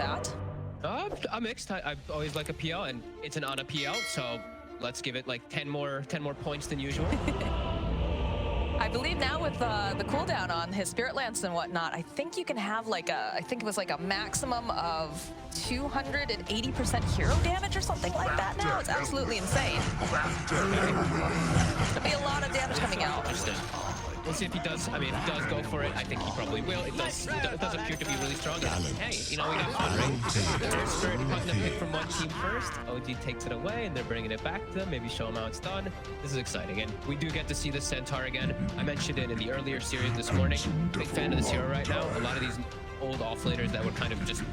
that? I'm mixed. I always like a PL, and it's an ɑːnäː PL, so let's give it like 10 more points than usual. I believe now with the cooldown on his Spirit Lance and whatnot, I think you can have like I think it was like a maximum of 280% hero damage or something like that now. It's absolutely insane. There'll be a lot of damage coming out. We'll see if he does. I mean, if he does go for it, I think he probably will. It does appear to be really strong. And hey, you know, we got fun, right? There's Spirit Pugna pick from one team first. OG takes it away, and they're bringing it back to them. Maybe show them how it's done. This is exciting. And we do get to see the Centaur again. I mentioned it in the earlier series this morning. Big fan of this hero right now. A lot of these old offlaners that were kind of just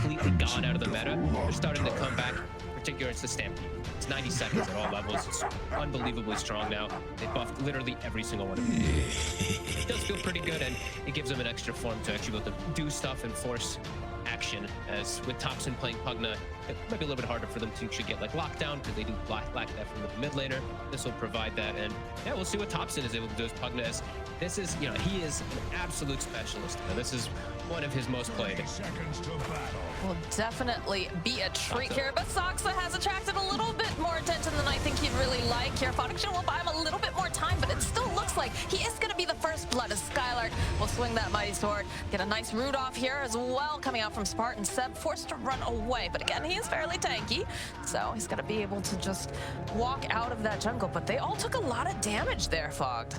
completely gone out of the meta, they're starting to come back. Particular, it's the Stampede. It's 90 seconds at all levels. It's unbelievably strong now. They buffed literally every single one of them. It does feel pretty good, and it gives them an extra form to actually be able to do stuff and force action. As with Thompson playing Pugna, it might be a little bit harder for them to actually get like lockdown because they do lack that from the mid laner. This will provide that, and yeah, we'll see what Thompson is able to do as Pugna. As this is, you know, he is an absolute specialist. Now, this is one of his most played. Will definitely be a treat here, but Soxa has attracted a little bit more attention than I think he'd really like here. Phoniction will buy him a little bit more time, but it still looks like he is going to be the first blood as Skylark will swing that mighty sword. Get a nice root off here as well, coming out from Spartan. Seb forced to run away, but again, he is fairly tanky, so he's going to be able to just walk out of that jungle, but they all took a lot of damage there, Fogged.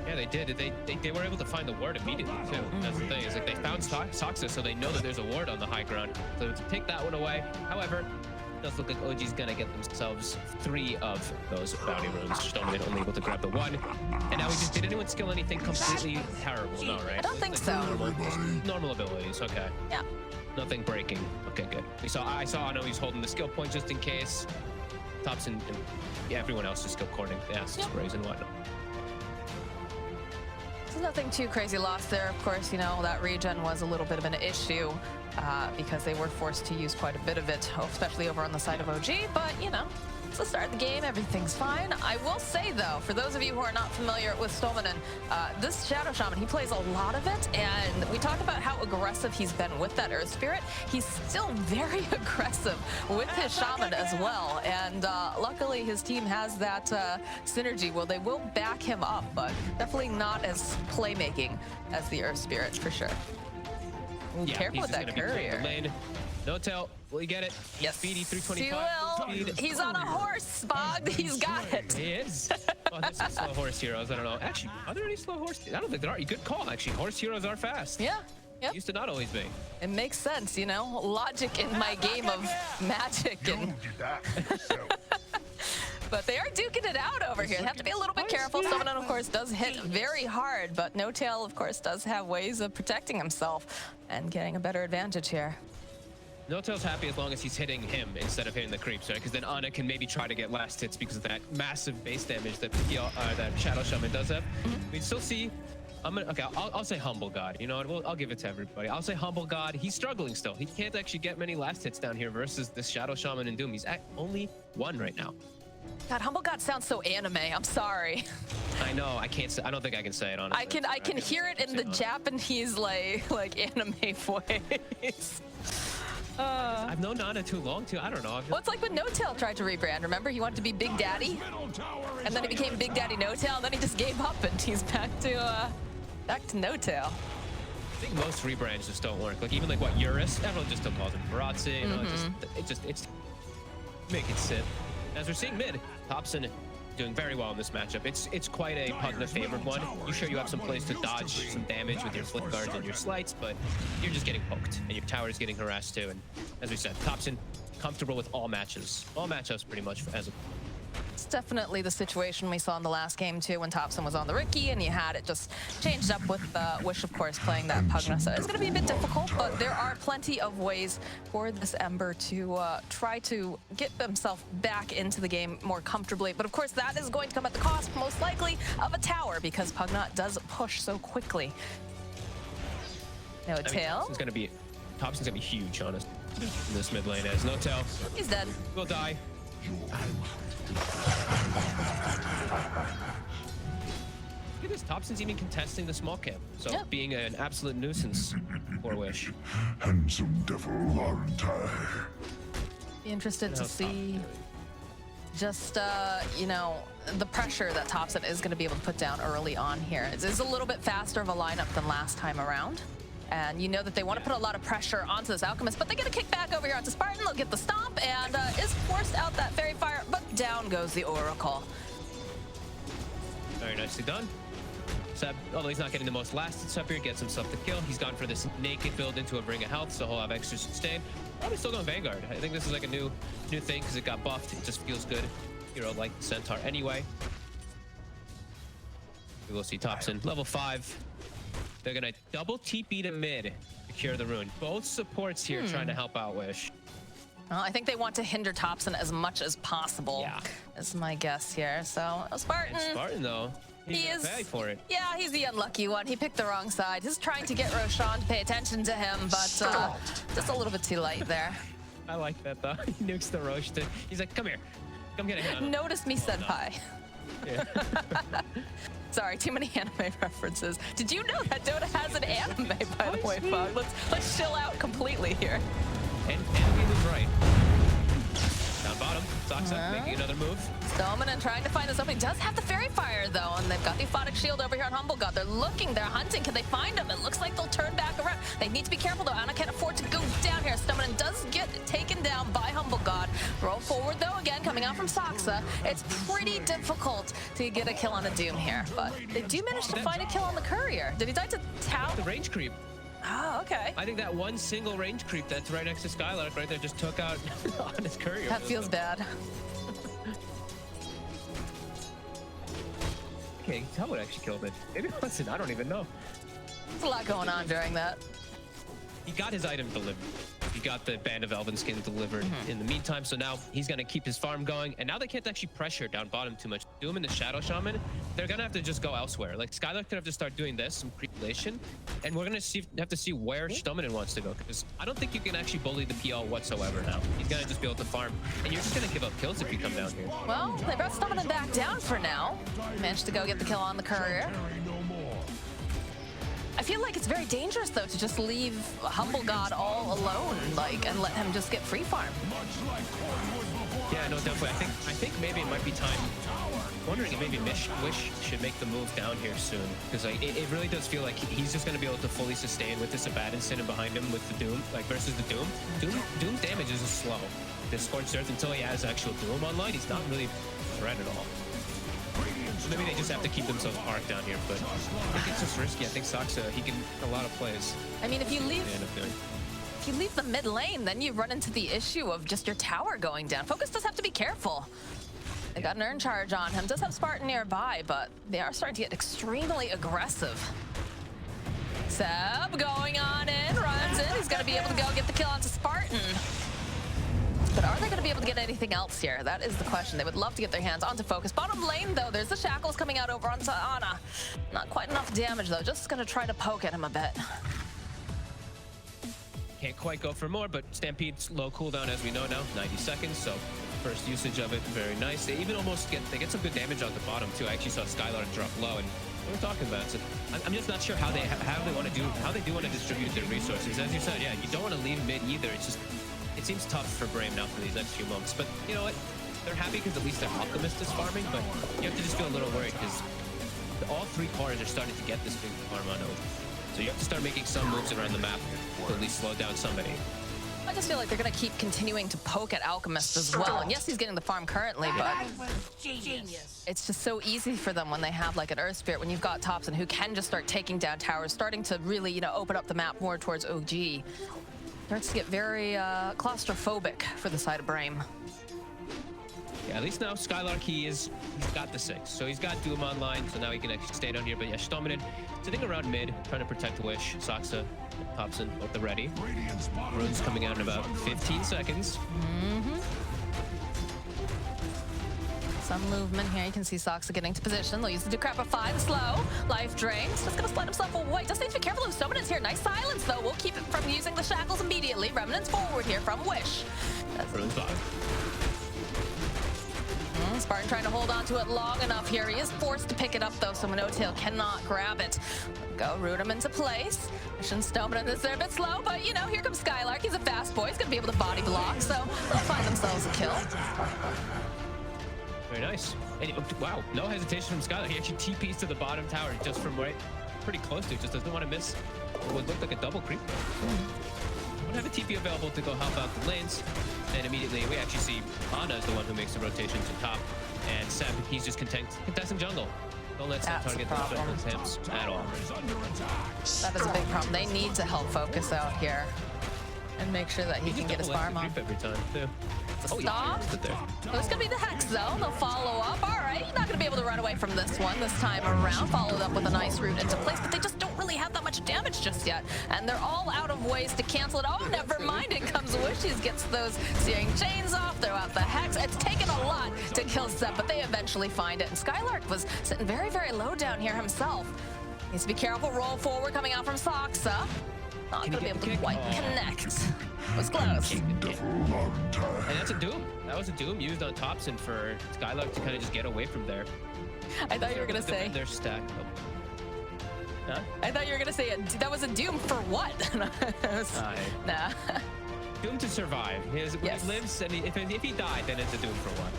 Yeah, they did. They were able to find the ward immediately too. That's the thing, is like they found Soxa, so they know that there's a ward on the high ground. So to take that one away, however, it does look like OG's gonna get themselves 3 of those bounty runes. Just only able to grab the 1. And now did anyone skill anything completely terrible? No, right? I don't think so. Normal abilities, okay. Yeah. Nothing breaking. Okay, good. I know he's holding the skill point just in case. Thompson and yeah, everyone else is skill cording. Yeah, sprays and whatnot. So nothing too crazy lost there. Of course, you know, that regen was a little bit of an issue because they were forced to use quite a bit of it, especially over on the side of OG. But, you know, it's the start of the game. Everything's fine. I will say, though, for those of you who are not familiar with Stolmanen, this Shadow Shaman, he plays a lot of it. And we talk about how aggressive he's been with that Earth Spirit. He's still very aggressive with his Shaman as well. And luckily, his team has that synergy. Well, they will back him up, but definitely not as playmaking as the Earth Spirit, for sure. Yeah, careful with that courier. No tell. Will he get it? Yes. Speedy 325. He will. He's on a horse, Bog. He's got it. He is. Oh, there's some slow horse heroes. I don't know. Actually, are there any slow horse? I don't think there are. Good call, actually. Horse heroes are fast. Yeah. Yep. Used to not always be. It makes sense, you know? Logic in my game of magic. And but they are duking it out over here. They have to be a little bit careful. Stolmanen, of course, does hit very hard, but No Tail, of course, does have ways of protecting himself and getting a better advantage here. No Tail's happy as long as he's hitting him instead of hitting the creeps, right? Because then ɑːnäː can maybe try to get last hits because of that massive base damage that that Shadow Shaman does have. We still see. I'll say Humble God. You know what? I'll give it to everybody. I'll say Humble God. He's struggling still. He can't actually get many last hits down here versus this Shadow Shaman and Doom. He's at only 1 right now. God, Humble God sounds so anime. I'm sorry. I know. I can't say. I don't think I can say it honestly. I can hear it in the Japanese like anime voice. I've known ɑːnäː too long too. I don't know. Well, it's like when No Tail tried to rebrand. Remember, he wanted to be Big Daddy, and then he became Big Daddy No Tail, and then he just gave up, and he's back to No Tail. I think most rebrands just don't work. Like even like what Eurus, everyone just still calls him Baratzi. You know, it's make it sit. As we're seeing mid, Thompson doing very well in this matchup. It's quite a Pugna favored one. You sure you have some place to dodge some damage with your flip guards and your slights, but you're just getting poked and your tower is getting harassed too. And as we said, Thompson comfortable with all matchups pretty much as a. It's definitely the situation we saw in the last game too, when Thompson was on the Ricky and you had it just changed up with Wish, of course, playing that Pugna. So it's going to be a bit difficult, but there are plenty of ways for this Ember to try to get himself back into the game more comfortably. But of course, that is going to come at the cost, most likely, of a tower, because Pugna does push so quickly. No Tail. Thompson's going to be huge, honestly, in this mid lane. As No Tail. He's dead. Will die. Look at this Thompson's even contesting the small camp, so being an absolute nuisance for Wish. Handsome devil, aren't I? Be interested to see just, you know, the pressure that Thompson is going to be able to put down early on here. It's a little bit faster of a lineup than last time around. And you know that they want to put a lot of pressure onto this Alchemist, but they get a kick back over here onto Spartan. They'll get the stomp and is forced out that Fairy Fire, but down goes the Oracle. Very nicely done. Seb, although he's not getting the most lasted sub here, gets himself the kill. He's gone for this naked build into a Ring of Health, so he'll have extra sustain. Probably still going Vanguard. I think this is like a new thing because it got buffed. It just feels good. Hero like the Centaur anyway. We will see Thompson, level 5. They're gonna double TP to mid to cure the rune. Both supports here trying to help out Wish. Well, I think they want to hinder Thompson as much as possible. Yeah. Is my guess here. So Spartan. And Spartan though, he is pay for it. Yeah, he's the unlucky one. He picked the wrong side. He's trying to get Roshan to pay attention to him, but just a little bit too late there. I like that though. He nukes the Roche. He's like, come here, come get a hit on him. Notice me, senpai. Yeah. Sorry, too many anime references. Did you know that Dota has an anime, by the way, Pham? Let's chill out completely here. And we was right. Down bottom, Soxa making another move. Dominant trying to find this opening. Does have the Fairy Fire, though, and they've got the Aphotic Shield over here on Humble God. They're looking, they're hunting. Can they find him? It looks like they'll turn back around. They need to be careful, though. ɑːnäː can't afford to go down here. Dominant does get taken down by Humble God. Roll forward, though, again, coming out from Soxa. It's pretty difficult to get a kill on a Doom here, but they do manage to find a kill on the Courier. Did he die to Tau? The range creep. Oh, okay. I think that one single range creep that's right next to Skylark right there just took out on his Courier. That feels bad. Okay, Tau would actually kill it. Maybe it wasn't, I don't even know. There's a lot going on during that. He got his item delivered. He got the Band of Elven skin delivered in the meantime, so now he's gonna keep his farm going, and now they can't actually pressure down bottom too much. Doom and the Shadow Shaman, they're gonna have to just go elsewhere. Like, Skylark could have to start doing this, some creepulation, and we're gonna have to see where Stominen wants to go, because I don't think you can actually bully the PL whatsoever now. He's gonna just be able to farm, and you're just gonna give up kills if you come down here. Well, they brought Stominen back down for now. Managed to go get the kill on the Courier. I feel like it's very dangerous, though, to just leave Humble God all alone, like, and let him just get free farm. Yeah, no, definitely. I think maybe it might be time. I'm wondering if maybe Wish should make the move down here soon, because like it really does feel like he's just going to be able to fully sustain with this Abaddon sitting behind him with the Doom, like versus the Doom. Doom's damage is just slow. The Scorched Earth, until he has actual Doom online, he's not really a threat at all. Maybe they just have to keep themselves parked down here, but I think it's just risky. I think Soxa, he can a lot of plays. I mean, if you leave the mid lane, then you run into the issue of just your tower going down. Focus does have to be careful. They got an Urn Charge on him. Does have Spartan nearby, but they are starting to get extremely aggressive. Seb going on in, runs in. He's going to be able to go get the kill onto Spartan. But are they going to be able to get anything else here? That is the question. They would love to get their hands onto Focus. Bottom lane, though, there's the Shackles coming out over onto ɑːnäː. Not quite enough damage, though. Just going to try to poke at him a bit. Can't quite go for more, but Stampede's low cooldown, as we know now, 90 seconds. So first usage of it, very nice. They even almost get some good damage on the bottom, too. I actually saw Skylark drop low, and we were talking about it. So I'm just not sure how they want to do want to distribute their resources. As you said, yeah, you don't want to leave mid either. It's just, it seems tough for Brame now for these next few months. But you know what? They're happy because at least their Alchemist is farming, but you have to just feel a little worried because all three cores are starting to get this big farm on OG. So you have to start making some moves around the map to at least slow down somebody. I just feel like they're going to keep continuing to poke at Alchemist as well. And yes, he's getting the farm currently, but it's just so easy for them when they have like an Earth Spirit, when you've got Thompson who can just start taking down towers, starting to really, you know, open up the map more towards OG. Starts to get very claustrophobic for the side of Brame. Yeah, at least now Skylark, he's got the 6. So he's got Doom online, so now he can actually stay down here. But yeah, Stominen sitting around mid, trying to protect Wish. Soxa, Thompson, both are ready. Rune's coming out in about 15 seconds. Some movement here. You can see Soxa getting to position. They'll use the Decrep of 5, slow. Life drains. Just gonna slide himself away. Just need to be careful of Summoners here. Nice silence, though. We'll keep it from using the Shackles immediately. Remnants forward here from Wish. Rune's bottom. Spartan trying to hold on to it long enough here. He is forced to pick it up though, so No-Tail cannot grab it. Go root him into place. Mission Snowman is there a bit slow, but you know, here comes Skylark. He's a fast boy. He's gonna be able to body block, so they'll find themselves a kill. Very nice. And wow, no hesitation from Skylark. He actually TPs to the bottom tower just from right, pretty close to it. Just doesn't want to miss what looked like a double creep. Would have a TP available to go help out the lanes. And immediately we actually see ɑːnäः is the one who makes the rotation to top. And Seb, he's just contesting jungle. Don't let Seb target the jungle himself at all. That is a big problem. They need to help focus out here and make sure that he can get his farm on. Every time, too. Stop. It's gonna be the Hex though. They'll follow up. All right, not gonna be able to run away from this one this time around. Followed up with a nice root into place, but they just don't really have that much damage just yet. And they're all out of ways to cancel it. Oh, never mind. In comes Wishes, gets those searing chains off. Throw out the Hex. It's taken a lot to kill Seb, but they eventually find it. And Skylark was sitting very, very low down here himself. Needs to be careful. Roll forward coming out from Soxa. Not gonna be able to quite connect. It was close. And that's a Doom. That was a Doom used on Topson for Skylark to kind of just get away from there. I thought you were gonna say they're stacked. Huh? I thought you were gonna say that was a Doom for what? Nah. Doom to survive. He lives, and if he died, then it's a Doom for what?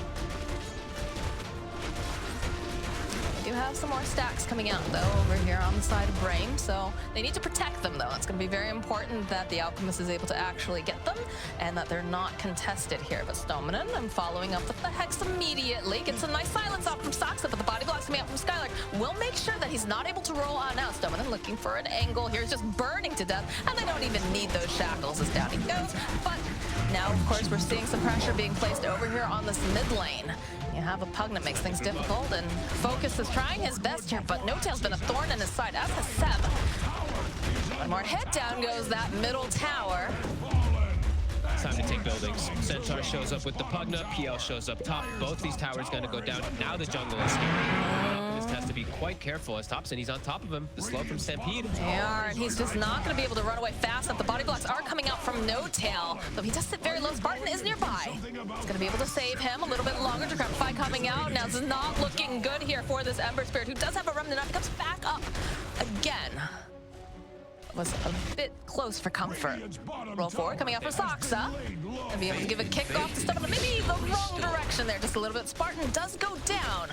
We do have some more stacks coming out though over here on the side of Brame, so they need to protect them though. It's going to be very important that the Alchemist is able to actually get them and that they're not contested here. But Stoneman, I'm following up with the Hex immediately. Gets a nice silence off from Soxa, but the body blocks coming out from Skylark will make sure that he's not able to roll on out. Stoneman looking for an angle here. He's just burning to death, and they don't even need those shackles as down he goes. But now, of course, we're seeing some pressure being placed over here on this mid lane. You have a Pug that makes things difficult, and Focus is trying his best here, but No-Tail's been a thorn in his side, as has Seb. One more hit, down goes that middle tower. Time to take buildings. Centaur shows up with the Pugna, PL shows up top. Both these towers gonna go down. Now the jungle is scary. Alchemist has to be quite careful as Topson, he's on top of him. The slow from Stampede. They are, and he's just not gonna be able to run away fast enough. The body blocks are coming out from No-Tail, though he does sit very low. Spartan is nearby. He's gonna be able to save him a little bit longer. Decrepify coming out. Now this is not looking good here for this Ember Spirit, who does have a remnant up. He comes back up again. Was a bit close for comfort. Roll forward, coming out for Soxa. And be able to give a kick off to step up, maybe the wrong direction there, just a little bit. Spartan does go down.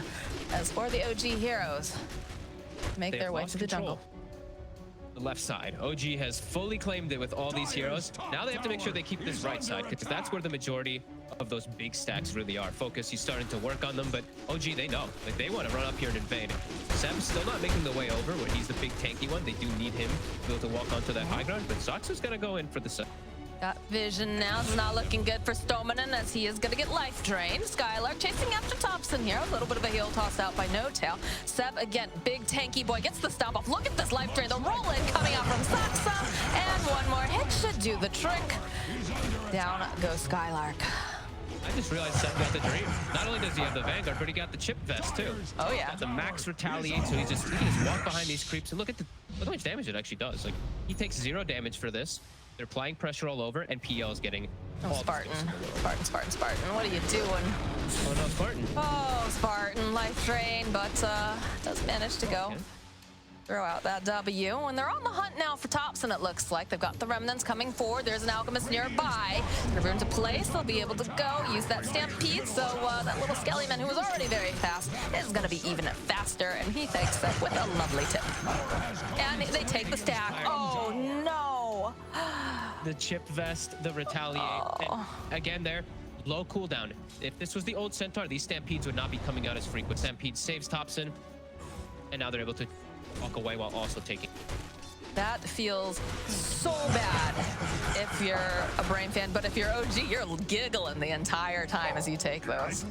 As for the OG heroes, make their way to the jungle. The left side. OG has fully claimed it with all these heroes. Now they have to make sure they keep this right side, because that's where the majority of those big stacks really are. Focus, he's starting to work on them, but OG, they know. Like, they want to run up here and invade. Seb's still not making the way over, where he's the big tanky one. They do need him to be able to walk onto that high ground, but Soxa's going to go in for the side. Got vision now. It's not looking good for Stoneman, as he is going to get life drained. Skylark chasing after Topson here. A little bit of a heel toss out by No-Tail. Seb, again, big tanky boy, gets the stop off. Look at this life drain. The roll in coming out from Soxa. And one more hit should do the trick. Down goes Skylark. I just realized Seb got the dream. Not only does he have the Vanguard, but he got the chip vest too. Oh yeah. Got the max retaliate, so he can just walk behind these creeps and look how much damage it actually does. Like, he takes 0 damage for this. They're applying pressure all over, and PL is getting all Spartan. Spartan. What are you doing? Oh no, Spartan. Oh, Spartan, life drain, but does manage to go. Throw out that W, and they're on the hunt now for Topson, it looks like. They've got the remnants coming forward. There's an Alchemist nearby. Gonna room to place. They'll be able to go use that Stampede, so that little Skellyman, who was already very fast, is gonna be even faster, and he takes it with a lovely tip. And they take the stack. Oh, no! The chip vest, the retaliate. And again, there, low cooldown. If this was the old Centaur, these Stampedes would not be coming out as frequent. Stampede saves Topson, and now they're able to walk away while also taking. That feels so bad if you're a Brame fan, but if you're OG, you're giggling the entire time as you take those.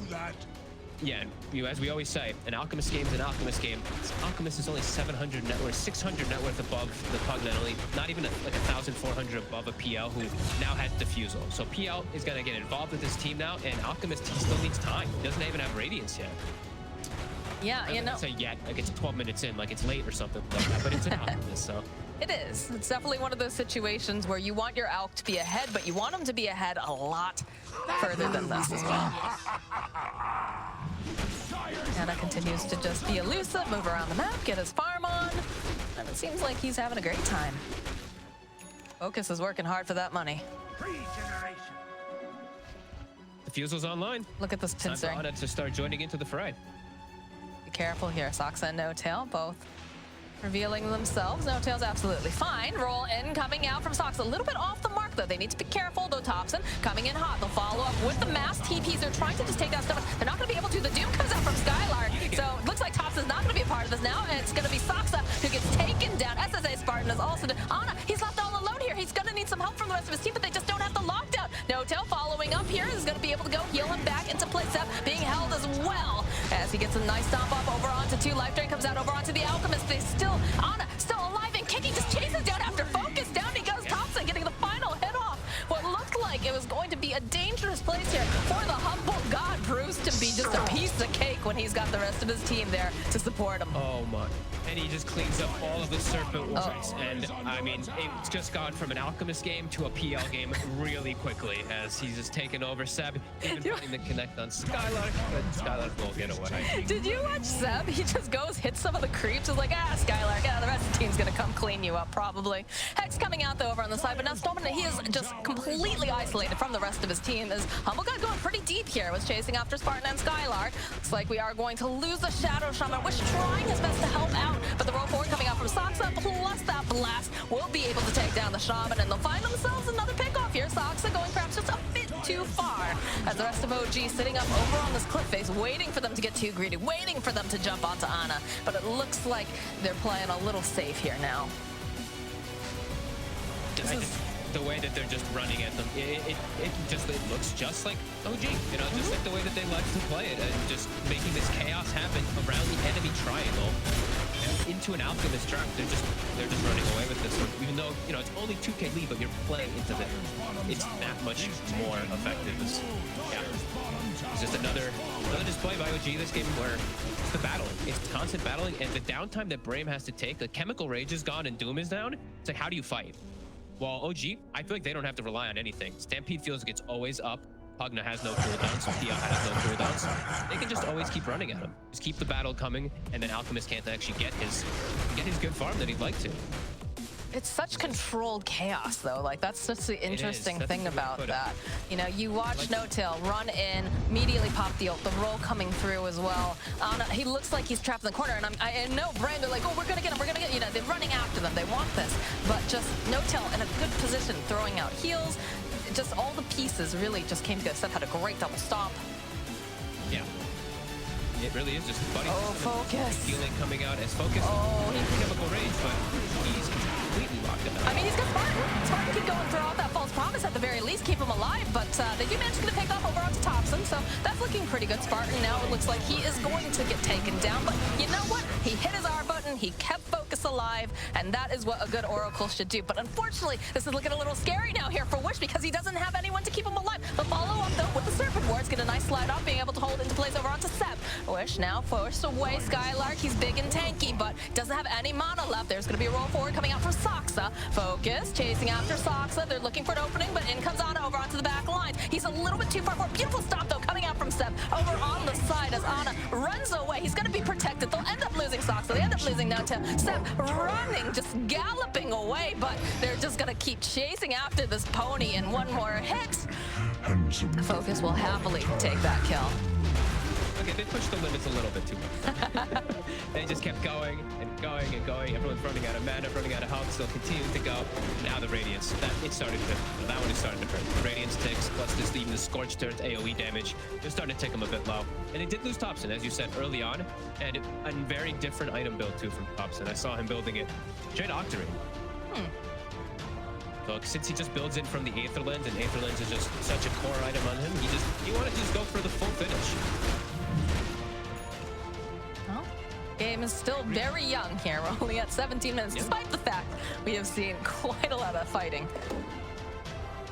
Yeah, as we always say, an Alchemist game is an Alchemist game. Alchemist is only 700 net worth, 600 net worth above the Pugna, only not even like 1,400 above a PL who now has Diffusal. So PL is going to get involved with this team now, and Alchemist, he still needs time. He doesn't even have Radiance yet. Yeah, you know. Say yet, like it's 12 minutes in, like it's late or something like that, but it's an Alchemist, so. It is. It's definitely one of those situations where you want your Alch to be ahead, but you want him to be ahead a lot further than this as well. ɑːnäः continues to just be elusive, move around the map, get his farm on, and it seems like he's having a great time. Focus is working hard for that money. The fusel's online. Look at this Time for pincering. ɑːnäः to start joining into the fray. Be careful here. Soxa and No Tail both revealing themselves. No Tail's absolutely fine. Roll in, coming out from Soxa. A little bit off the mark, though. They need to be careful. Dotopson coming in hot. They'll follow up with the mass TPs. They're trying to just take down stuff. They're not going to be able to. The Doom comes out from Skylark. So it looks like Topson's not going to be a part of this now. And it's going to be Soxa who gets taken down. SSA Spartan is also... ɑːnäः, he's left all alone here. He's going to need some help from the rest of his team, but they just don't have the lockdown. No Tail following up here is going to be able to go heal him back into place. Seb being held as well as he gets a nice stomp up over onto 2. Life Drain comes out over onto the Alchemist. They still... ɑːnäः still alive and kicking, just chases down after Focus. Down he goes, Topson getting the final hit off. What looked like it was going to be a dangerous place here for the humble god proves to be just a piece of cake when he's got the rest of his team there to support him. Oh my. And he just cleans up all of the Serpent Wards. And I mean, it's just gone from an Alchemist game to a PL game really quickly as he's just taken over. Seb even trying to connect on Skylark, but Skylark will get away. Did you watch Seb? He just goes, hits some of the creeps, is like, Skylark, the rest of the team's gonna come clean you up, probably. Hex coming out, though, over on the side, but now Stolman, he is just completely isolated from the rest of his team, as Humble God going pretty deep here, was chasing after Spartan and Skylark. Looks like we are going to lose the Shadow Shaman, Wish trying his best to help out, but the roll forward coming out from Soxa, plus that blast, will be able to take down the Shaman, and they'll find themselves another pick-off here. Soxa going perhaps just a bit too far, as the rest of OG sitting up over on this cliff face, waiting for them to get too greedy, waiting for them to jump onto ɑːnäः, but it looks like they're playing a little safe here now. The way that they're just running at them, it looks just like OG, you know, just like the way that they like to play it, and just making this chaos happen around the enemy triangle and into an Alchemist trap. They're just running away with this one, even though, you know, it's only 2k lead, but you're playing into the, it's that much more effective. It's just another display by OG this game where it's the battling, it's constant battling, and the downtime that Brame has to take. The Chemical Rage is gone and Doom is down. It's like, how do you fight? While OG, I feel like they don't have to rely on anything. Stampede feels like it's always up. ɑːnäः has no cooldowns. PL has no cooldowns. They can just always keep running at him. Just keep the battle coming, and then Alchemist can't actually get his good farm that he'd like to. It's such controlled chaos, though. Like, that's such the interesting thing about that. You know, you watch No Tail run in, immediately pop the ult, the roll coming through as well. He looks like he's trapped in the corner, and I know Brame, they're like, oh, we're gonna get him, you know, they're running after them, they want this. But just No Tail in a good position, throwing out heals, just all the pieces really just came together. Seth had a great double stop. Yeah. It really is just buddy. Focus. Healing coming out as Focus. Oh, he's Chemical Rage, but he's completely locked up. I mean, he's got Spartan. Spartan can go and throw out that false promise at the very least, keep him alive, but they do manage to pick off over onto Topson, so that's looking pretty good. Spartan now, it looks like he is going to get taken down, but you know what? He hit his R button, he kept Focus alive, and that is what a good Oracle should do. But unfortunately, this is looking a little scary now here for Wish because he doesn't have anyone to keep him alive. The follow-up, though, with the Serpent Wards, get a nice slide off, being able to hold into place over onto Seb. Wish now forced away. Skylark, he's big and tanky, but doesn't have any mana left. There's going to be a roll forward coming out from Soxa. Focus, chasing after Soxa. They're looking for an opening, but in comes ɑːnäः over onto the back lines. He's a little bit too far forward. Beautiful stop, though, coming out from Seb over on the side as ɑːnäः runs away. He's going to be protected. They'll end up losing Soxa. They end up losing No Tail. Seb running, just galloping away, but they're just going to keep chasing after this pony, and one more hit. Focus will happily take that kill. Okay, they pushed the limits a little bit too much. They just kept going and going and going. Everyone's running out of mana, running out of health, still continuing to go. Now the Radiance, that one is starting to hurt. The Radiance ticks, plus this, even the Scorched Earth AoE damage, they're starting to take them a bit low. And they did lose Topson, as you said, early on, and a very different item build too from Topson. I saw him building it straight Octarine. So since he just builds in from the Aether Lens, and Aether Lens is just such a core item on him, he wanted to just go for the full finish. Game is still very young here. We're only at 17 minutes, despite the fact we have seen quite a lot of fighting.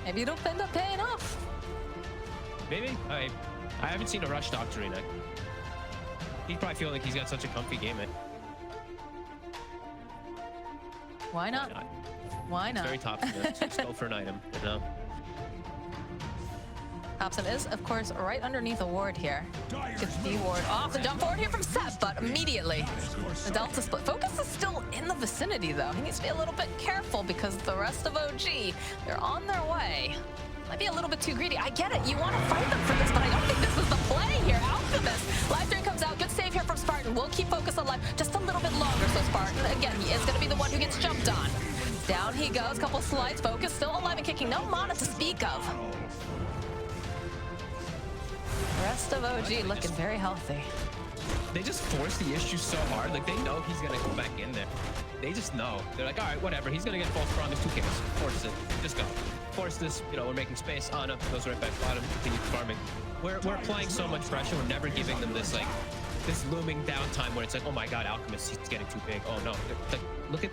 Maybe it'll end up paying off. Maybe. I haven't seen a rush Octarine. He's probably feeling like he's got such a comfy game. Why not? Why not? It's very top. Just go for an item, you know? Thompson is, of course, right underneath a ward here. Gets the ward off. The jump forward here from Seb, but immediately the Delta split. Focus is still in the vicinity, though. He needs to be a little bit careful because the rest of OG, they're on their way. Might be a little bit too greedy. I get it. You want to fight them for this, but I don't think this is the play here. Alchemist. Life Drain comes out. Good save here from Spartan. We'll keep focus alive just a little bit longer. So Spartan, again, he is going to be the one who gets jumped on. Down he goes. Couple slides. Focus still alive and kicking. No mana to speak of. The rest of OG looking very healthy. They just force the issue so hard. Like, they know he's going to come back in there. They just know. They're like, all right, whatever. He's going to get false promise. Who cares? Force it. Just go. Force this. You know, we're making space. ɑːnäː goes right back bottom. Continue farming. We're applying so much pressure. We're never giving them this, like, this looming downtime where it's like, oh my god, Alchemist, he's getting too big. Oh no. Look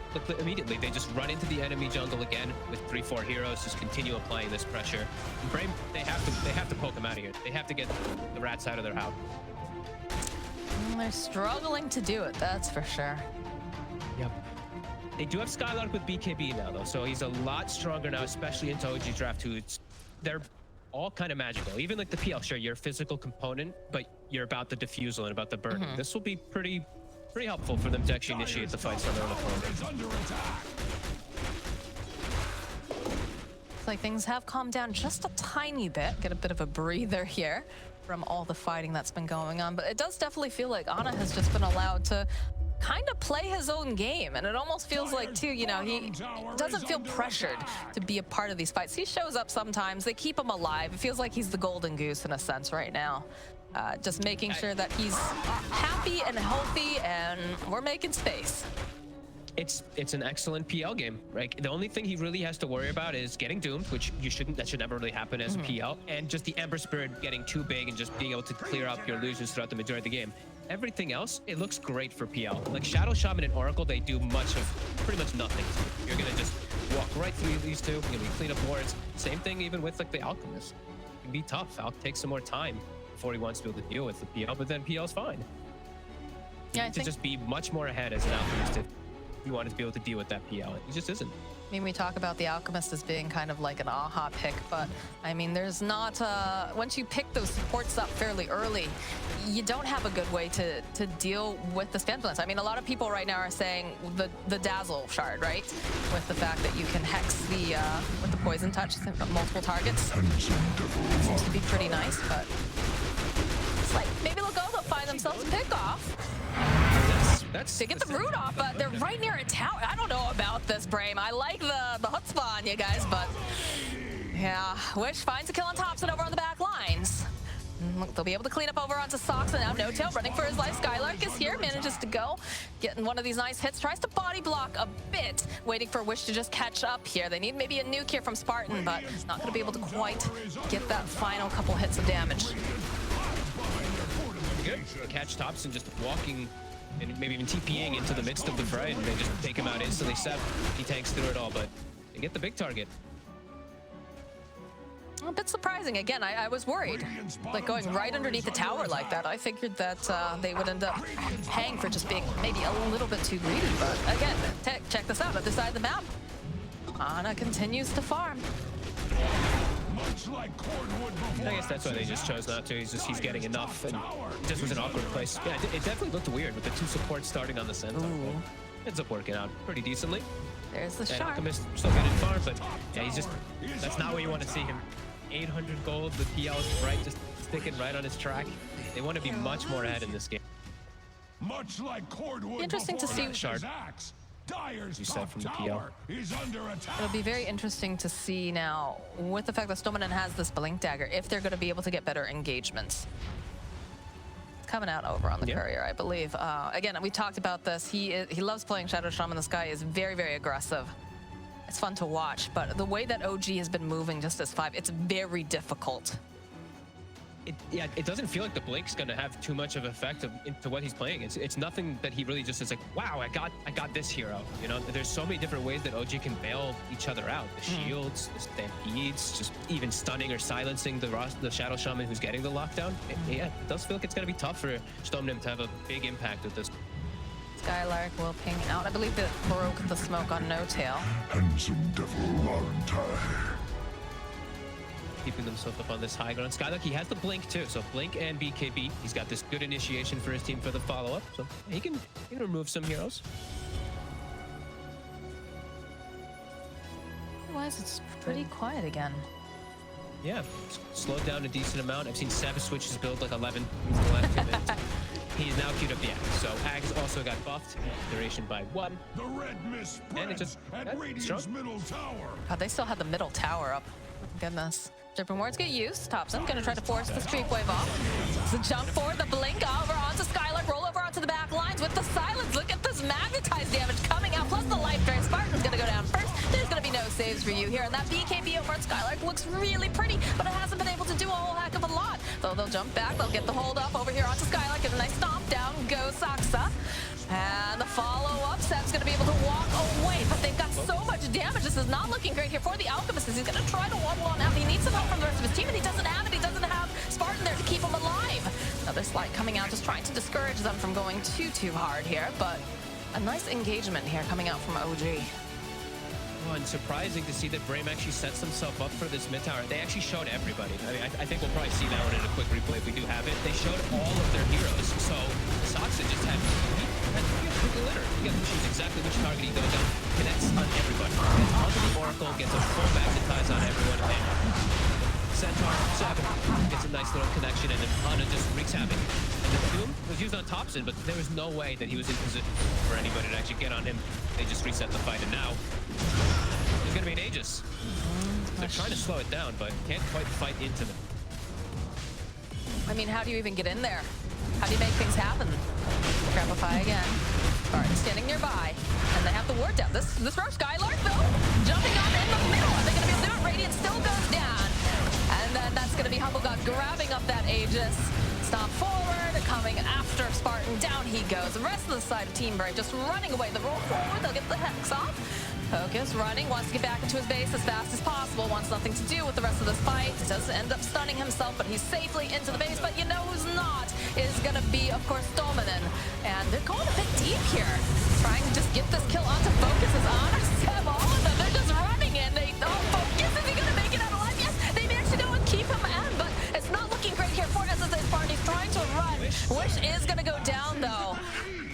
immediately. They just run into the enemy jungle again with 3-4 heroes. Just continue applying this pressure. And Brame, they have to poke him out of here. They have to get the rats out of their house. They're struggling to do it, that's for sure. Yep. They do have Skylark with BKB now, though, so he's a lot stronger now, especially into OG Draft 2. They're all kind of magical. Even like the PL, sure, you're a physical component, but you're about the diffusal and about the burning. This will be pretty helpful for them to actually initiate the fights on their own opponent. It's like things have calmed down just a tiny bit. Get a bit of a breather here from all the fighting that's been going on, but it does definitely feel like ɑːnäː has just been allowed to kind of play his own game, and it almost feels like too, you know, he doesn't feel pressured to be a part of these fights. He shows up sometimes, they keep him alive. It feels like he's the golden goose in a sense right now, just making sure that he's happy and healthy, and we're making space. It's an excellent PL game, right? The only thing he really has to worry about is getting doomed, which that should never really happen as a PL, and just the Ember Spirit getting too big and just being able to clear up your illusions throughout the majority of the game. Everything else, it looks great for PL. Like Shadow Shaman and Oracle, they do pretty much nothing. You're gonna just walk right through these two. You're gonna clean up wards. Same thing even with like the Alchemist. It can be tough. Alch takes some more time before he wants to be able to deal with the PL, but then PL's fine. Yeah, to just be much more ahead as an Alchemist if you wanted to be able to deal with that PL. He just isn't. I mean, we talk about the Alchemist as being kind of like an aha pick, but I mean, there's not, once you pick those supports up fairly early, you don't have a good way to deal with the spam balance. I mean, a lot of people right now are saying the Dazzle shard, right? With the fact that you can hex with the poison touch multiple targets. Seems to be pretty nice, but it's like, maybe they'll find themselves a pick off. They get the root off, but they're right near a tower. I don't know about this, Brame. I like the chutzpah on you guys, but yeah, Wish finds a kill on Thompson over on the back lines. They'll be able to clean up over onto Socks, and now No Tail running for his life. Skylark is here, manages to go, getting one of these nice hits, tries to body block a bit, waiting for Wish to just catch up here. They need maybe a nuke here from Spartan, but not going to be able to quite get that final couple hits of damage. Good. Catch Thompson just walking and maybe even TPing into the midst of the fray, and they just take him out instantly. Seb, he tanks through it all, but they get the big target. A bit surprising. Again, I was worried, like going right underneath the tower like that. I figured that they would end up paying for just being maybe a little bit too greedy, but again, check this out. Other side of the map, ɑːnäː continues to farm. I guess that's why they just chose not to. He's getting enough, and it just was an awkward place. Yeah, it definitely looked weird with the two supports starting on the center. Ends up working out pretty decently. There's the shard. Alchemist still getting far, but yeah, that's not where you want to see him. 800 gold, the PL is right, just sticking right on his track. They want to be much more ahead in this game. Much like cordwood. Interesting to see. Shard. You said from the PL. It'll be very interesting to see now, with the fact that Stoneman has this Blink Dagger, if they're going to be able to get better engagements. It's coming out over on the courier, I believe. Again, we talked about this. He loves playing Shadow Shaman. This guy is very, very aggressive. It's fun to watch, but the way that OG has been moving just as 5, it's very difficult. It doesn't feel like the Blink's going to have too much of effect into what he's playing. It's nothing that he really just is like, wow, I got this hero. You know, there's so many different ways that OG can bail each other out. The shields, the stampedes, just even stunning or silencing the Shadow Shaman who's getting the lockdown. It does feel like it's going to be tough for Stoneman to have a big impact with this. Skylark will ping out. I believe that broke the smoke on No Tail. Handsome devil, aren't I? keeping themselves up on this high ground. Skylark, he has the blink too, so blink and BKB. He's got this good initiation for his team for the follow-up, so he can remove some heroes. Otherwise, it's pretty quiet again. Yeah, slowed down a decent amount. I've seen Seb switch his build like 11 in the last 2 minutes. He's now queued up the Axe, so Axe also got buffed, duration by 1. The red mist And it just at Radiant's middle tower. God, they still had the middle tower up. Goodness. Different words get used. Thompson gonna try to force the streak wave off. So jump forward, the blink over onto Skylark, roll over onto the back lines with the silence. Look at this magnetized damage coming out, plus the life drain. Spartan's gonna go down first. There's gonna be no saves for you here. And that BKB over on Skylark looks really pretty, but it hasn't been able to do a whole heck of a lot. Though they'll jump back, they'll get the hold up over here onto Skylark. Get a nice stomp down, go Saksa. And the follow-up, Seb's gonna be able to walk away, but they've got so much damage. This is not looking great here for the Alchemist. He's gonna try to wobble on out. He needs some help from the rest of his team, and he doesn't have it. He doesn't have Spartan there to keep him alive. Another slide coming out, just trying to discourage them from going too hard here, but a nice engagement here coming out from OG. Well, and surprising to see that Brame actually sets himself up for this mid tower. They actually showed everybody. I mean, I think we'll probably see that one in a quick replay if we do have it. They showed all of their heroes, so Saksa just had quick litter. He got to choose exactly which target he goes on, connects on everybody. Gets onto the Oracle, gets a full magnetize on everyone, and Centaur, 7, gets a nice little connection, and then ɑːnäː just wreaks havoc. And the Doom was used on Thompson, but there was no way that he was in position for anybody to actually get on him. They just reset the fight, and now there's going to be an Aegis. They're trying to slow it down, but can't quite fight into them. I mean, how do you even get in there? How do you make things happen? Grabify again. Spartan standing nearby, and they have the ward down. This rush, Skylark though, jumping on in the middle. Are they going to be able to do it? Radiant still goes down. And then that's going to be Humble God grabbing up that Aegis. Stomp forward, coming after Spartan. Down he goes. The rest of the side of Team Brave just running away. The roll forward, they'll get the Hex off. Focus, running, wants to get back into his base as fast as possible. Wants nothing to do with the rest of this fight. He does end up stunning himself, but he's safely into the base. But you know who's not is going to be, of course, Dominan. And they're going a bit deep here. Trying to just get this kill onto Focus as ɑːnäː, Seb, all of them. They're just running in. Focus, is he going to make it out alive? Yes, they managed to go and keep him in, but it's not looking great here for SSA's party. He's trying to run. Wish is going to go down, though,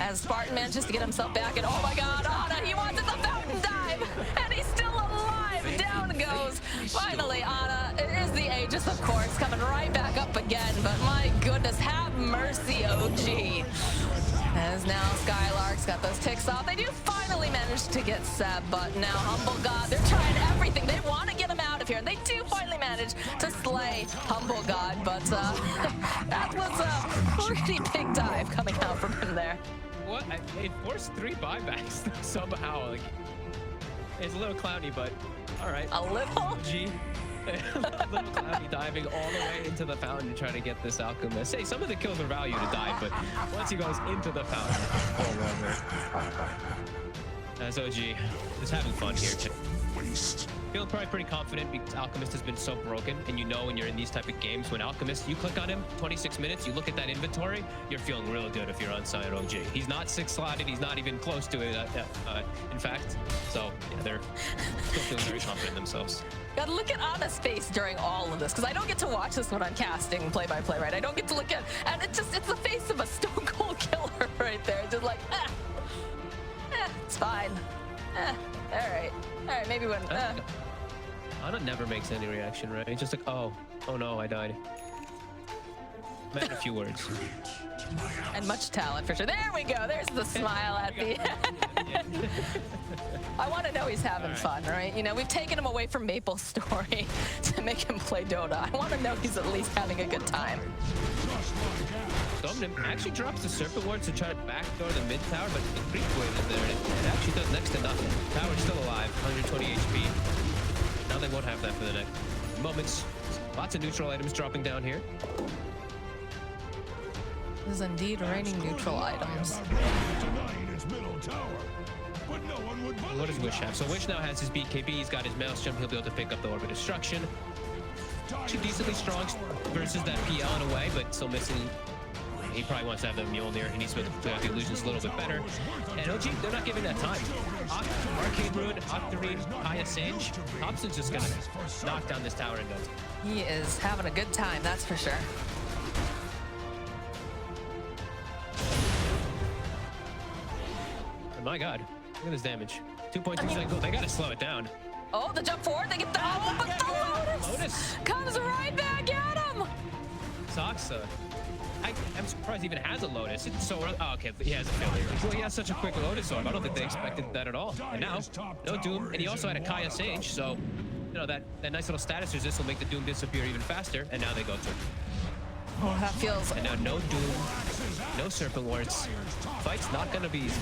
as Spartan manages to get himself back. And oh my god, ɑːnäː, he wants it, the fountain dive, and he's still alive. Down goes. Finally, ɑːnäː, it is the Aegis, of course, coming right back up again. But my goodness, have mercy, OG. As now Skylark's got those ticks off. They do finally manage to get Seb, but now Humble God, they're trying everything. They want to get him out of here, and they do finally manage to slay Humble God, but that was a pretty big dive coming out from him there. What? It forced 3 buybacks somehow. Like, it's a little clowny, but all right. A little? G. A little clowny diving all the way into the fountain to try to get this Alchemist. Say, some of the kills are value to dive, but once he goes into the fountain, as OG is having fun here too. Feeling probably pretty confident because Alchemist has been so broken, and you know when you're in these type of games, when Alchemist, you click on him, 26 minutes, you look at that inventory, you're feeling real good if you're on side OG. He's not 6-slotted, he's not even close to it, in fact. So, yeah, they're still feeling very confident themselves. Gotta look at ɑːnäː's face during all of this, because I don't get to watch this when I'm casting play-by-play, right? I don't get to look at, and it's the face of a stone cold killer right there. Just like, it's fine. All right, maybe when, ɑːnäː never makes any reaction, right? It's just like, oh no, I died. Meant a few words. And much talent for sure. There we go. There's the smile at the end. I want to know he's having fun, right? You know, we've taken him away from Maple's story to make him play Dota. I want to know he's at least having a good time. Dominan actually drops the Serpent Ward to try to backdoor the mid tower, but the creep wave is there, and it actually does next to nothing. Tower's still alive, 120 HP. Now they won't have that for the next moments. Lots of neutral items dropping down here. This is indeed raining neutral items. What does Wish have? So Wish now has his BKB, he's got his mouse jump, he'll be able to pick up the Orb of Destruction. Actually decently strong versus that PL in a way, but still missing He probably wants to have the Mjolnir. He needs to play out the illusions a little bit better. And OG, they're not giving that time. Arcane Rune, Octarine, Kaya Sage. Thompson's just gonna knock down this tower and go. He is having a good time, that's for sure. Oh my god, look at this damage. 2.2 seconds. They gotta slow it down. Oh, the jump forward, they get the but the Lotus comes right back at him. Socks, I'm surprised he even has a Lotus. It's so early. Oh, okay, he has a failure. Well, he has such a quick Lotus orb. I don't think they expected that at all. And now, no Doom, and he also had a Kaya Sage, so you know that nice little status resist will make the Doom disappear even faster. And now they go to. Oh, that feels. And now no Doom, no Serpent Wards. Fight's not gonna be easy.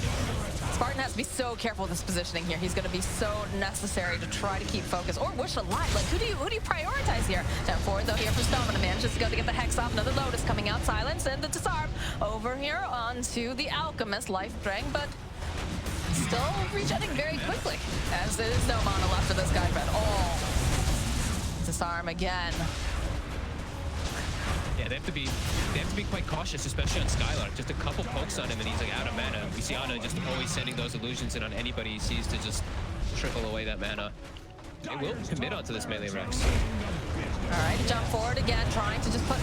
Spartan has to be so careful with his positioning here. He's going to be so necessary to try to keep focus or wish alive. Like, who do you prioritize here? Down forward though here for Stamina manages to go to get the Hex off. Another Lotus coming out. Silence and the Disarm over here onto the Alchemist. Life Drain, but still regenerating very quickly as there is no mana left for this guy at all. Disarm again. Yeah, they have to be quite cautious, especially on Skylark. Just a couple pokes on him and he's like out of mana. We see Ana just always sending those illusions in on anybody he sees to just trickle away that mana. They will commit onto this melee Rex. All right, jump forward again, trying to just put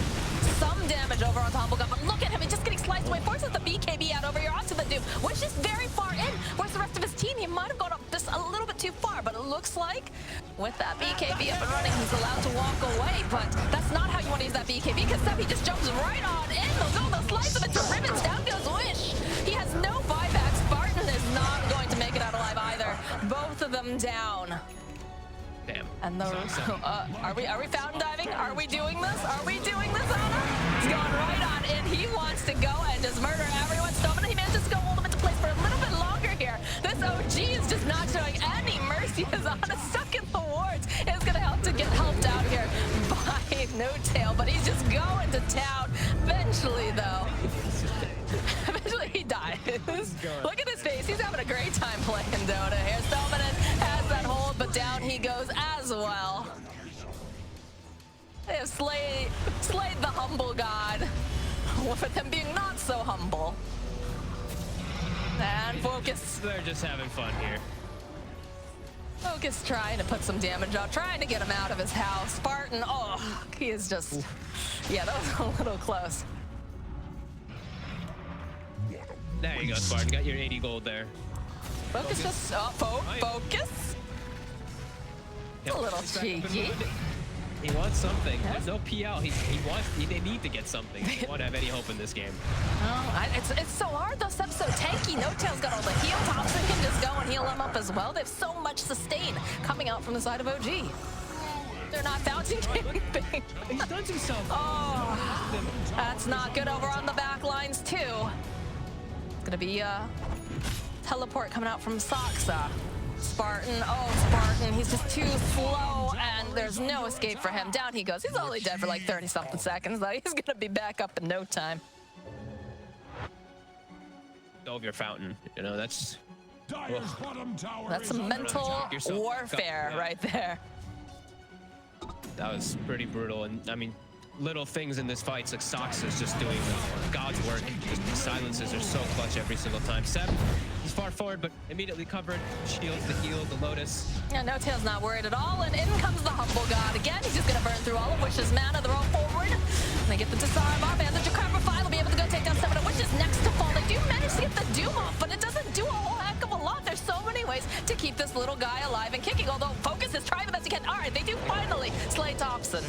some damage over onto Humblegun, but look at him, he's just getting sliced away. Forces the BKB out over here onto the Doom, which is very far in. Where's the rest of his team? He might have gone up just a little bit too far, but it looks like with that BKB up and running, he's allowed to walk away, but that's not how you want to use that BKB, because then he just jumps right on in. They'll slice him into ribbons. Down goes Wish. He has no buyback. Spartan is not going to make it out alive either. Both of them down. Damn. And the are we fountain diving? Are we doing this? Are we doing this, Ana? He's going right on in. He wants to go and just murder everyone. Stamina, he manages to go hold him into place for a little bit longer here. This OG is just not showing any mercy as Ana stuck in the wards. It's gonna help to get helped out here by No Tail, but he's just going to town. Eventually, though. Eventually he dies. Look at his face. He's having a great time playing Dota. Here's Dominant, has that hold, but down he goes as well. They have slayed the humble god, with them being not so humble. And Focus. They're just having fun here. Focus trying to put some damage out, trying to get him out of his house. Spartan, oh, he is just, yeah, that was a little close. There you go, Spartan. Got your 80 gold there. Focus just, focus. Yep. A little cheeky. He wants something. There's no PL. They need to get something. They want to have any hope in this game. Oh, it's so hard though. Seb's so tanky. No Tail's got all the heal. Thompson can just go and heal him up as well. They have so much sustain coming out from the side of OG. They're not fountain anything. He stuns himself. Oh, that's not good over on the back lines too. It's gonna be a teleport coming out from Saksa. Spartan, oh Spartan, he's just too slow and there's no escape for him. Down he goes. He's only dead for like 30-something seconds though. He's gonna be back up in no time. Go of your fountain, you know, that's some mental warfare right there. That was pretty brutal, and I mean, little things in this fight, like Sox is just doing God's work. Just the silences are so clutch every single time. Seb, he's far forward, but immediately covered. Shields, the heal, the Lotus. Yeah, No Tail's not worried at all, and in comes the Humble God again. He's just gonna burn through all of Wish's mana. They're all forward. And they get the Disarm off, and the Jakarta will be able to go take down Stamina. Wish is next to fall. They do manage to get the Doom off, but it doesn't do a whole heck of a lot. There's so many ways to keep this little guy alive and kicking, although Focus is trying the best he can. All right, they do finally slay Thompson.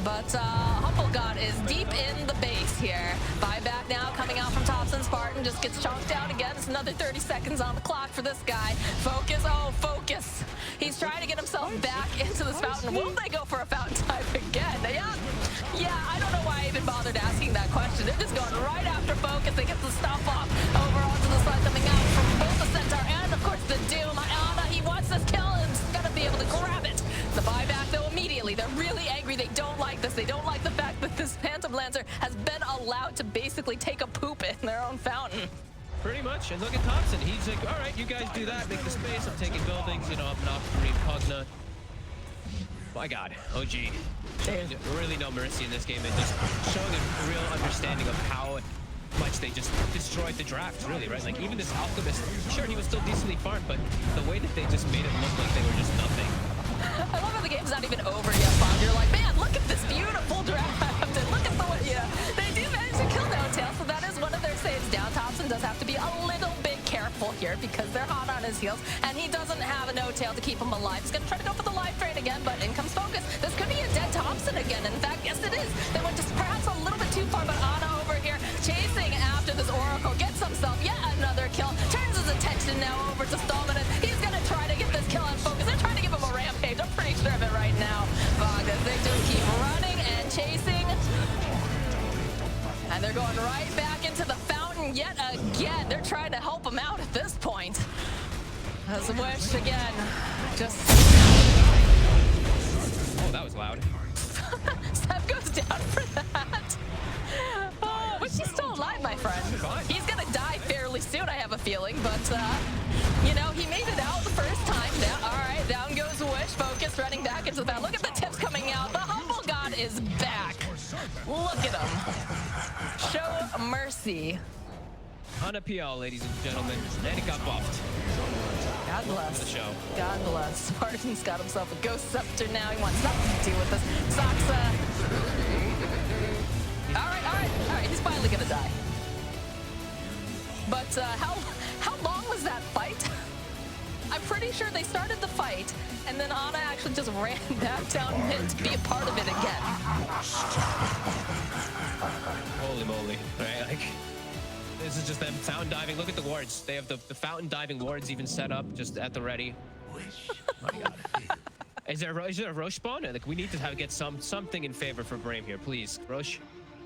But Humble God is deep in the base here. Buyback now coming out from Thompson. Spartan just gets chonked out again. It's another 30 seconds on the clock for this guy. Focus, oh, Focus. He's trying to get himself back into this fountain. Will they go for a fountain dive again? Yeah, I don't know why I even bothered asking that question. They're just going right after Focus. They get the stuff off over onto the side coming out from both the Centaur and, of course, the Doom. Ana, he wants this kill and he's going to be able to grab it. The buyback, though, immediately. They're really angry. They don't like this. They don't like the fact that this Phantom Lancer has been allowed to basically take a poop in their own fountain. Pretty much. And look at Thompson. He's like, all right, you guys do that. Make the space. I'm taking buildings. You know, I'm not Cogna. My God, OG. Really no mercy in this game, and just showing a real understanding of how much they just destroyed the draft, really, right? Like, even this Alchemist, sure, he was still decently farmed, but the way that they just made it look like they were just nothing. I love how the game's not even over yet, Pham. You're like, man, look at this beautiful draft, and look at the way, they do manage to kill No Tail, so that is one of their saves. Down Thompson does have to be a little bit careful here because they're hot on his heels, and he doesn't have a No Tail to keep him alive. He's gonna try to go for the life drain again, but in comes Focus. This could be a dead Thompson again. In fact, yes, it is. They went just perhaps a little bit too far, but ɑːnäː over here chasing after this Oracle gets himself yet another kill. Turns his attention now over to Stallman. He's gonna try to get this kill on Focus. They're trying to give him a rampage. I'm pretty sure of it right now. Bogdan, they just keep running and chasing. And they're going right back into the fountain yet again. They're trying to help him out at this point. As Wish again, just... Oh, that was loud. Seb goes down for that. Oh, Wish he's still alive, my friend. He's gonna die fairly soon, I have a feeling, but you know, he made it out the first time. Down, all right, down goes Wish. Focus running back into the battle. Look at the tips coming out. The Humble God is back. Look at him. Show mercy. On a PL, ladies and gentlemen, and it got buffed. God bless. The show. God bless. Spartan's got himself a ghost scepter now. He wants nothing to do with this. Sox, all right. He's finally gonna die. But how long was that fight? I'm pretty sure they started the fight, and then ɑːnäː actually just ran back down mid to be a part of it again. Holy moly, right? Like, this is just them fountain diving. Look at the wards. They have the fountain diving wards even set up just at the ready. My God. Is there a Roche spawn? Like, we need to get something in favor for Brame here, please. Roche,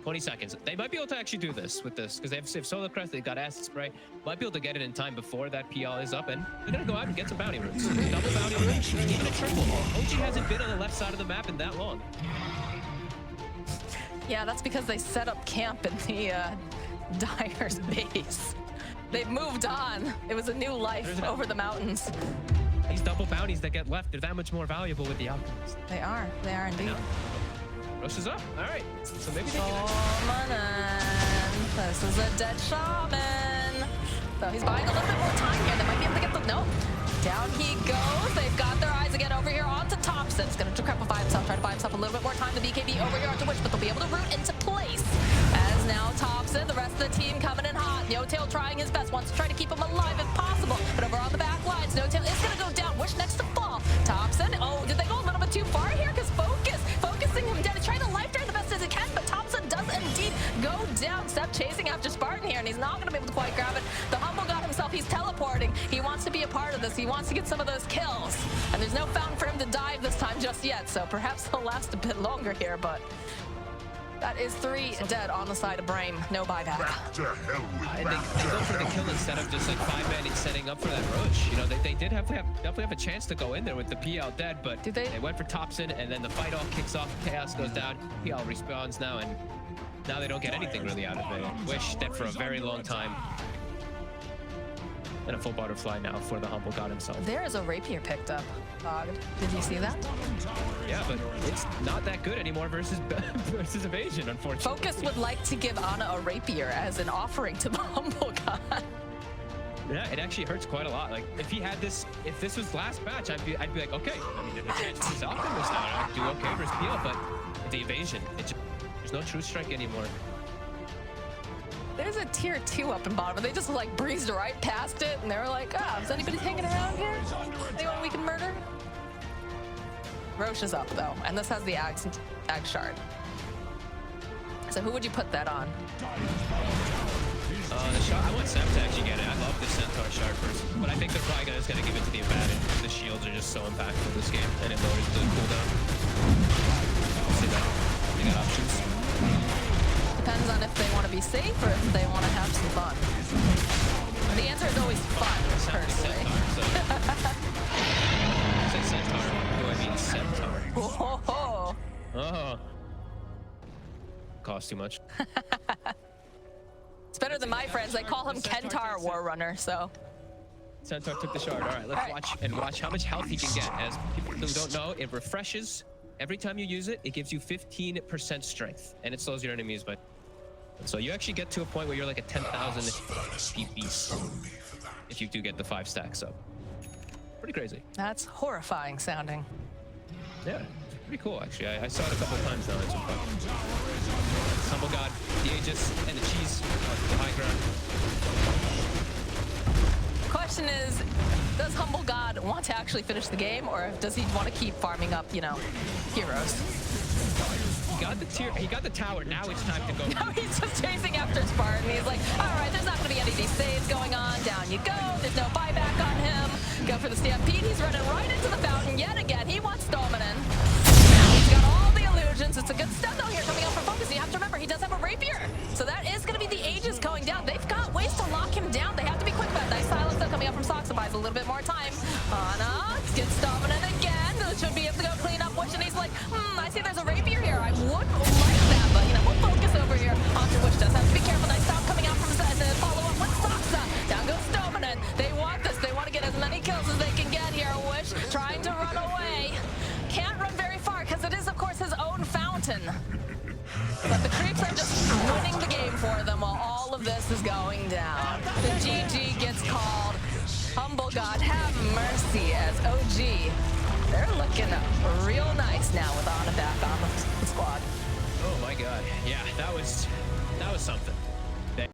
20 seconds. They might be able to actually do this with this because they have Solar Crest. They've got Acid Spray. Might be able to get it in time before that PL is up, and they're gonna go out and get some bounty roots. Double bounty roots, even a triple. OG hasn't been on the left side of the map in that long. Yeah, that's because they set up camp in the Dyer's base. They've moved on. It was a new life over the mountains. These double bounties that get left, they're that much more valuable with the Alchemist. They are indeed. Rush is up. All right. So maybe they can... This is a dead shaman. So he's buying a little bit more time here. They might be able to get the... No. Down he goes. They've got their eyes again over here onto Thompson. He's going to decrepify himself, try to buy himself a little bit more time. The BKB over here onto Wish, but they'll be able to root into place. As now Thompson, the rest of the team coming in hot. No Tail trying his best, wants to try to keep him alive if possible. But over on the back lines, No Tail is going to go down. Wish next to fall. Thompson, oh, did they go a little bit too far here? Because focusing him down. He's trying to life drain the best as he can, but Thompson does indeed go down. Seb chasing after Spartan here, and he's not going to be able to quite grab it. The Humble God himself, he's teleporting. He wants to be a part of this. He wants to get some of those kills. And there's no fountain for him to dive this time just yet, so perhaps he'll last a bit longer here, but that is 3 dead on the side of Brame. No buyback. And they go for the kill instead of just like 5-man setting up for that Roche. You know, they did definitely have a chance to go in there with the PL dead, but they went for Thompson, and then the fight all kicks off. Chaos goes down. PL respawns now, and now they don't get anything really out of it. Wish dead for a very long time. And a full butterfly now for the Humble God himself. There is a rapier picked up. Did you see that? Yeah, but it's not that good anymore versus evasion, unfortunately. Focus would like to give ɑːnäː a rapier as an offering to the Humble God. Yeah, it actually hurts quite a lot. Like, if he had this, if this was last match, I'd be like, okay, I mean, there's a chance he's Optimus now. I'd do okay versus PL, but the evasion, there's no true strike anymore. There's a tier 2 up in bottom, and they just like breezed right past it, and they were like, is anybody hanging around here? Anyone we can murder? Roche is up though, and this has the Ag Shard. So who would you put that on? The shard, I want Seb to actually get it. I love the Centaur Shard first, but I think they're probably just gonna give it to the Abaddon. The shields are just so impactful this game, and it lowers the cooldown. See that? They got options. Depends on if they want to be safe or if they want to have some fun. The answer is always fun, personally. I say Centaur. Do I mean Centaur? Oh. Costs too much. It's better than my friends. They call him Kentar Warrunner, so. Centaur took the shard. All right, let's watch how much health he can get. As people who don't know, it refreshes. Every time you use it, it gives you 15% strength, and it slows your enemies by So you actually get to a point where you're like a 10,000 PP if you do get the 5 stacks up. Pretty crazy. That's horrifying sounding. Yeah, pretty cool actually. I saw it a couple of times now. It's fun. Humble God, the Aegis, and the cheese on the high ground. Question is, does Humble God want to actually finish the game, or does he want to keep farming up, you know, heroes? He got the tower. Now it's time to go. Now he's just chasing after Spartan. He's like, all right, there's not going to be any of these saves going on. Down you go. There's no buyback on him. Go for the stampede. He's running right into the fountain yet again. He wants Dominant. He's got all the illusions. It's a good stun though here coming up from Focus. You have to remember, he does have a rapier. So that is going to be the Aegis going down. They've got ways to lock him down. They have to be quick about it. Nice silence though coming up from Sox. Buys a little bit more time. ɑːnäː gets Dominant again. Should be able to go clean up Wish, and he's like, I see there's a rapier here. I would like that, but you know, we'll focus over here onto Wish. Does have to be careful. Nice stop coming out from Zed, and then follow up with Soxa. Down goes Dominant. They want this. They want to get as many kills as they can get here. Wish trying to run away. Can't run very far because it is, of course, his own fountain. But the creeps are just winning the game for them while all of this is going down. The GG gets called. Humble God, have mercy as OG. They're looking real nice now with ɑːnäː back on the squad. Oh my God. Yeah, that was something.